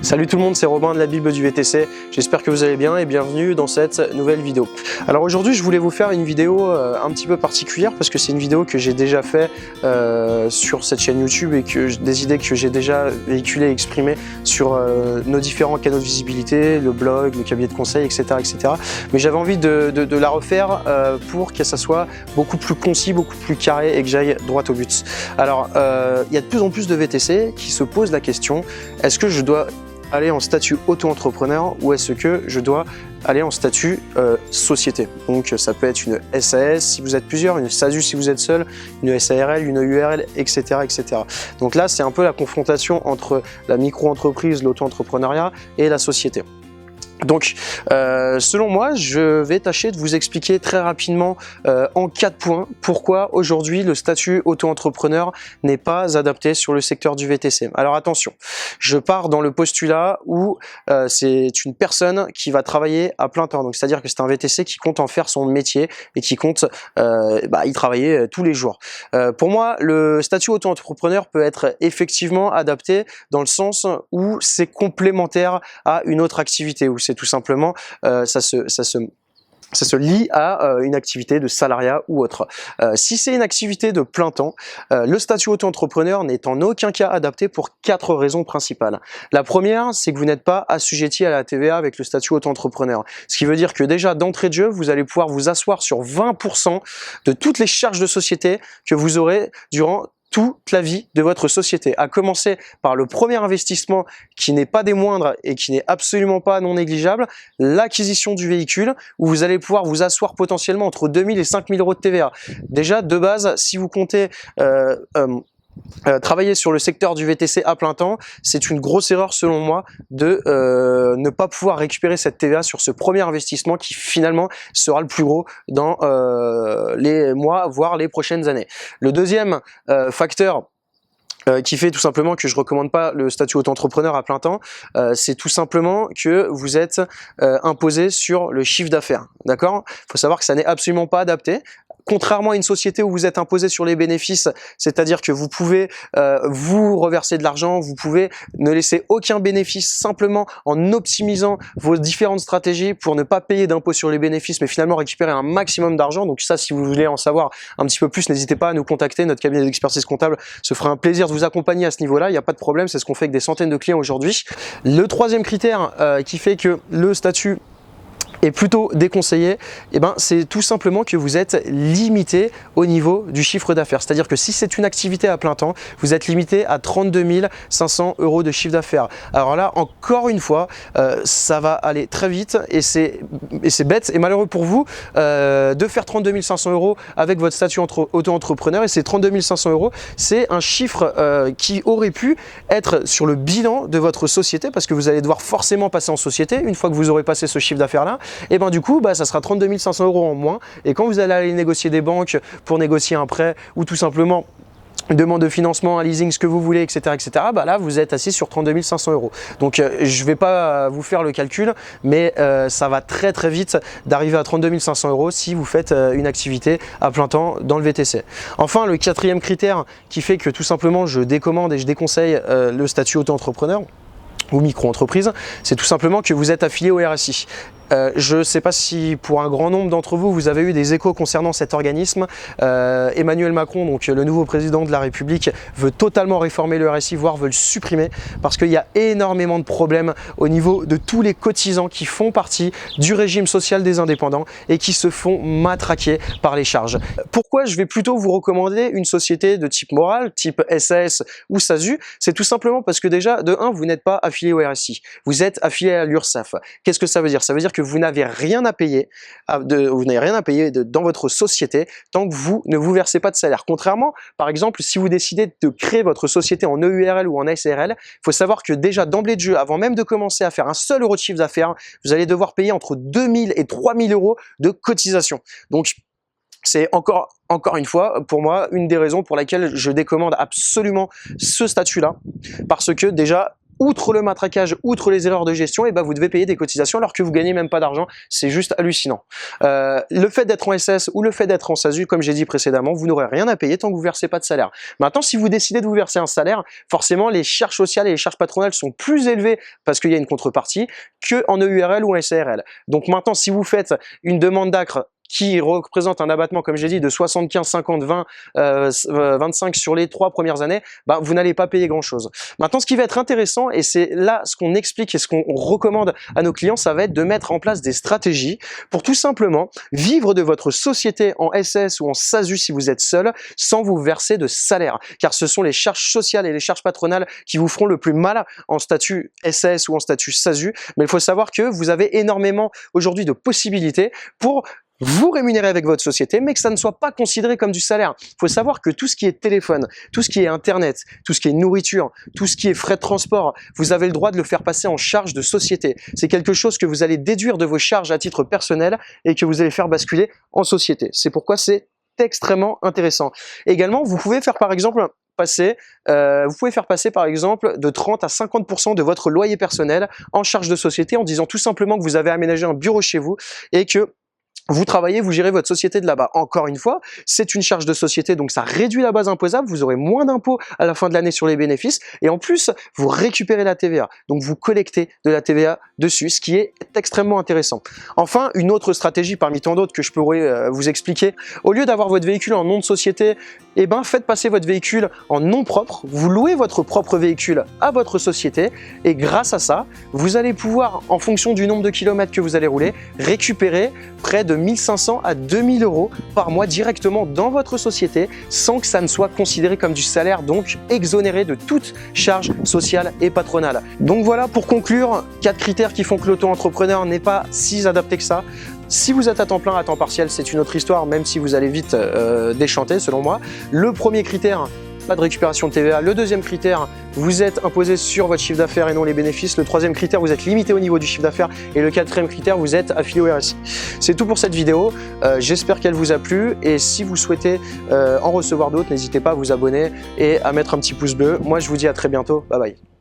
Salut tout le monde, c'est Robin de la Bible du VTC, j'espère que vous allez bien et bienvenue dans cette nouvelle vidéo. Alors aujourd'hui je voulais vous faire une vidéo un petit peu particulière parce que c'est une vidéo que j'ai déjà fait sur cette chaîne YouTube et que des idées que j'ai déjà véhiculées et exprimées sur nos différents canaux de visibilité, le blog, le cabinet de conseil, etc. etc. Mais j'avais envie de la refaire pour que ça soit beaucoup plus concis, beaucoup plus carré et que j'aille droit au but. Alors il y a de plus en plus de VTC qui se posent la question, est-ce que je dois aller en statut auto-entrepreneur ou est-ce que je dois aller en statut société? Donc ça peut être une SAS si vous êtes plusieurs, une SASU si vous êtes seul, une SARL, une URL, etc. etc. Donc là c'est un peu la confrontation entre la micro-entreprise, l'auto-entrepreneuriat et la société. Donc, selon moi, je vais tâcher de vous expliquer très rapidement en 4 points pourquoi aujourd'hui le statut auto-entrepreneur n'est pas adapté sur le secteur du VTC. Alors attention, je pars dans le postulat où c'est une personne qui va travailler à plein temps. Donc c'est-à-dire que c'est un VTC qui compte en faire son métier et qui compte y travailler tous les jours. Pour moi, le statut auto-entrepreneur peut être effectivement adapté dans le sens où c'est complémentaire à une autre activité, où c'est tout simplement, ça se lie à une activité de salariat ou autre. Si c'est une activité de plein temps, le statut auto-entrepreneur n'est en aucun cas adapté pour 4 raisons principales. La première, c'est que vous n'êtes pas assujetti à la TVA avec le statut auto-entrepreneur. Ce qui veut dire que déjà d'entrée de jeu, vous allez pouvoir vous asseoir sur 20% de toutes les charges de société que vous aurez durant toute la vie de votre société, à commencer par le premier investissement qui n'est pas des moindres et qui n'est absolument pas non négligeable, l'acquisition du véhicule, où vous allez pouvoir vous asseoir potentiellement entre 2000 et 5000 euros de TVA. Déjà, de base, si vous comptez travailler sur le secteur du VTC à plein temps, c'est une grosse erreur selon moi de ne pas pouvoir récupérer cette TVA sur ce premier investissement qui finalement sera le plus gros dans les mois, voire les prochaines années. Le deuxième facteur qui fait tout simplement que je recommande pas le statut auto-entrepreneur à plein temps, c'est tout simplement que vous êtes imposé sur le chiffre d'affaires, d'accord? Il faut savoir que ça n'est absolument pas adapté. Contrairement à une société où vous êtes imposé sur les bénéfices, c'est-à-dire que vous pouvez vous reverser de l'argent, vous pouvez ne laisser aucun bénéfice simplement en optimisant vos différentes stratégies pour ne pas payer d'impôt sur les bénéfices, mais finalement récupérer un maximum d'argent. Donc ça, si vous voulez en savoir un petit peu plus, n'hésitez pas à nous contacter. Notre cabinet d'expertise comptable se fera un plaisir de vous accompagner à ce niveau-là. Il n'y a pas de problème, c'est ce qu'on fait avec des centaines de clients aujourd'hui. Le troisième critère qui fait que le statut est plutôt déconseillé, c'est tout simplement que vous êtes limité au niveau du chiffre d'affaires. C'est-à-dire que si c'est une activité à plein temps, vous êtes limité à 32 500 euros de chiffre d'affaires. Alors là, encore une fois, ça va aller très vite et c'est bête et malheureux pour vous de faire 32 500 euros avec votre statut auto-entrepreneur, et ces 32 500 euros, c'est un chiffre qui aurait pu être sur le bilan de votre société, parce que vous allez devoir forcément passer en société une fois que vous aurez passé ce chiffre d'affaires-là. Et du coup, ça sera 32 500 euros en moins. Et quand vous allez aller négocier des banques pour négocier un prêt ou tout simplement une demande de financement, un leasing, ce que vous voulez, etc., etc., là, vous êtes assis sur 32 500 euros. Donc, je ne vais pas vous faire le calcul, mais ça va très très vite d'arriver à 32 500 euros si vous faites une activité à plein temps dans le VTC. Enfin, le quatrième critère qui fait que tout simplement, je décommande et je déconseille le statut auto-entrepreneur ou micro-entreprise, c'est tout simplement que vous êtes affilié au RSI. Je ne sais pas si pour un grand nombre d'entre vous, vous avez eu des échos concernant cet organisme. Emmanuel Macron, donc le nouveau président de la République, veut totalement réformer le RSI, voire veut le supprimer, parce qu'il y a énormément de problèmes au niveau de tous les cotisants qui font partie du régime social des indépendants et qui se font matraquer par les charges. Pourquoi je vais plutôt vous recommander une société de type moral, type SAS ou SASU? C'est tout simplement parce que déjà, de 1, vous n'êtes pas affilié au RSI, vous êtes affilié à l'URSSAF. Qu'est-ce que ça veut dire? Ça veut dire que vous n'avez rien à payer, dans votre société tant que vous ne vous versez pas de salaire. Contrairement, par exemple, si vous décidez de créer votre société en EURL ou en SARL, il faut savoir que déjà d'emblée de jeu, avant même de commencer à faire un seul euro de chiffre d'affaires, vous allez devoir payer entre 2000 et 3000 euros de cotisation. Donc, c'est encore une fois, pour moi, une des raisons pour laquelle je décommande absolument ce statut-là, parce que déjà, outre le matraquage, outre les erreurs de gestion, et ben vous devez payer des cotisations alors que vous gagnez même pas d'argent. C'est juste hallucinant. Le fait d'être en SS ou le fait d'être en SASU, comme j'ai dit précédemment, vous n'aurez rien à payer tant que vous versez pas de salaire. Maintenant, si vous décidez de vous verser un salaire, forcément les charges sociales et les charges patronales sont plus élevées parce qu'il y a une contrepartie que en EURL ou en SARL. Donc maintenant, si vous faites une demande d'ACRE qui représente un abattement, comme j'ai dit, de 75, 50, 20, 25 sur les 3 premières années, bah, vous n'allez pas payer grand-chose. Maintenant, ce qui va être intéressant, et c'est là ce qu'on explique et ce qu'on recommande à nos clients, ça va être de mettre en place des stratégies pour tout simplement vivre de votre société en SS ou en SASU si vous êtes seul, sans vous verser de salaire. Car ce sont les charges sociales et les charges patronales qui vous feront le plus mal en statut SS ou en statut SASU. Mais il faut savoir que vous avez énormément aujourd'hui de possibilités pour vous rémunérer avec votre société, mais que ça ne soit pas considéré comme du salaire. Il faut savoir que tout ce qui est téléphone, tout ce qui est internet, tout ce qui est nourriture, tout ce qui est frais de transport, vous avez le droit de le faire passer en charge de société. C'est quelque chose que vous allez déduire de vos charges à titre personnel et que vous allez faire basculer en société. C'est pourquoi c'est extrêmement intéressant. Également, vous pouvez faire par exemple passer par exemple de 30 à 50% de votre loyer personnel en charge de société en disant tout simplement que vous avez aménagé un bureau chez vous et que vous travaillez, vous gérez votre société de là-bas. Encore une fois, c'est une charge de société, donc ça réduit la base imposable, vous aurez moins d'impôts à la fin de l'année sur les bénéfices, et en plus, vous récupérez la TVA. Donc vous collectez de la TVA dessus, ce qui est extrêmement intéressant. Enfin, une autre stratégie parmi tant d'autres que je pourrais vous expliquer, au lieu d'avoir votre véhicule en nom de société, eh ben faites passer votre véhicule en nom propre, vous louez votre propre véhicule à votre société, et grâce à ça, vous allez pouvoir, en fonction du nombre de kilomètres que vous allez rouler, récupérer près de 1500 à 2000 € par mois directement dans votre société sans que ça ne soit considéré comme du salaire, donc exonéré de toute charge sociale et patronale. Donc voilà, pour conclure, 4 critères qui font que l'auto-entrepreneur n'est pas si adapté que ça. Si vous êtes à temps plein, à temps partiel, c'est une autre histoire, même si vous allez vite déchanter selon moi. Le premier critère, pas de récupération de TVA. Le deuxième critère, vous êtes imposé sur votre chiffre d'affaires et non les bénéfices. Le troisième critère, vous êtes limité au niveau du chiffre d'affaires. Et le quatrième critère, vous êtes affilié au RSI. C'est tout pour cette vidéo. J'espère qu'elle vous a plu. Et si vous souhaitez en recevoir d'autres, n'hésitez pas à vous abonner et à mettre un petit pouce bleu. Moi, je vous dis à très bientôt. Bye bye.